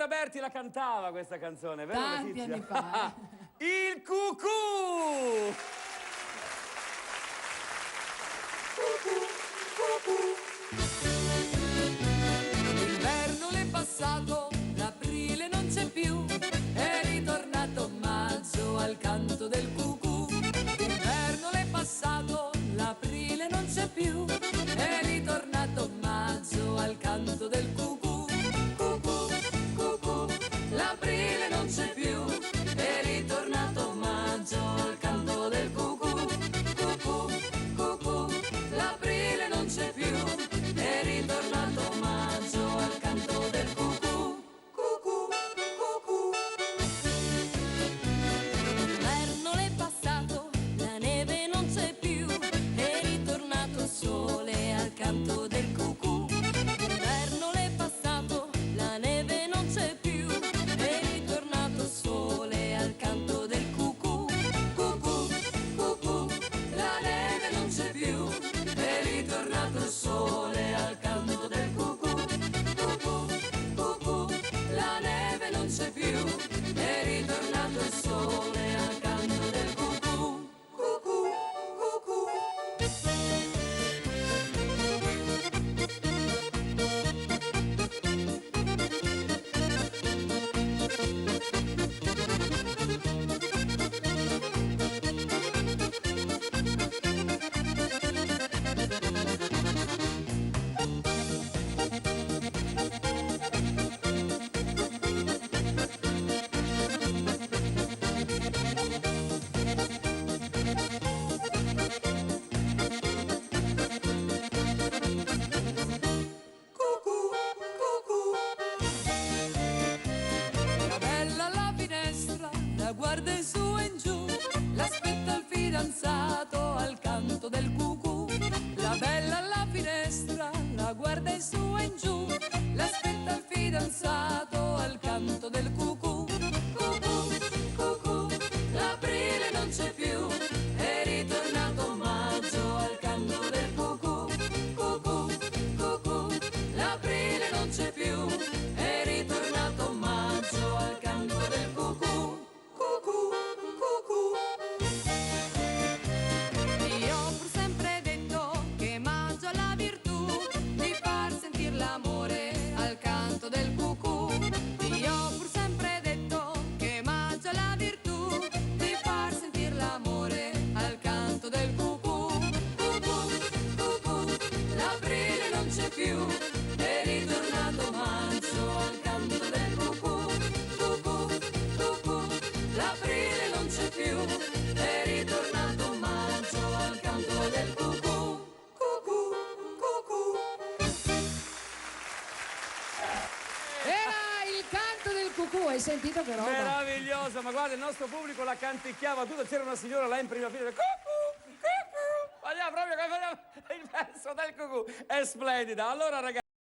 Roberta Berti la cantava questa canzone, vero? Tanti anni fa. Il cucù! L'inverno l'è passato, l'aprile non c'è più, è ritornato maggio al canto del cucù. L'inverno l'è passato, l'aprile non c'è più, è ritornato maggio al canto del cucù. Cucù, cucù, l'aprile non c'è più, è ritornato maggio al canto del cucù. Cucù, cucù, l'aprile non c'è più, è ritornato maggio al canto del cucù. Cucù, cucù. L'inverno l'è passato, la neve non c'è più, è ritornato il sole al canto del cucù. L'inverno l'è passato, la neve non c'è più, è ritornato il sole al canto del cucù. Cucù, cucù, la neve non c'è più, è ritornato il sole al canto del cucù. Cucù, cucù, la neve non c'è più, è ritornato il sole al canto del cucù. Cucù, cucù. Cucù, cucù. La bella alla finestra, la guarda in su e in giù, l'aspetta il fidanzato al canto del cucù. La bella alla finestra, la guarda in su e in giù, l'aspetta il fidanzato al canto del cucù. Cucù, cucù, l'aprile non c'è più, è ritornato maggio al canto del cucù. Cucù, cucù, l'aprile non c'è più, è ritornato maggio al canto del cucù. Cucù, cucù. Io ho pur sempre detto che maggio ha la virtù di far sentir l'amore al canto del cucù. Io ho pur sempre detto che maggio ha la virtù di far sentir l'amore al canto del cucù. Cucù, cucù, l'aprile non c'è più, è ritornato maggio al canto del cucù. Cucù, cucù, l'aprile non c'è più, è ritornato maggio al canto del cucù. Cucù, cucù. Era il canto del cucù, hai sentito che roba? Meravigliosa, ma guarda, il nostro pubblico la canticchiava tutta, c'era una signora là in prima fila, cucù, cucù, faceva proprio il verso del cucù, è splendida. Allora ragazzi,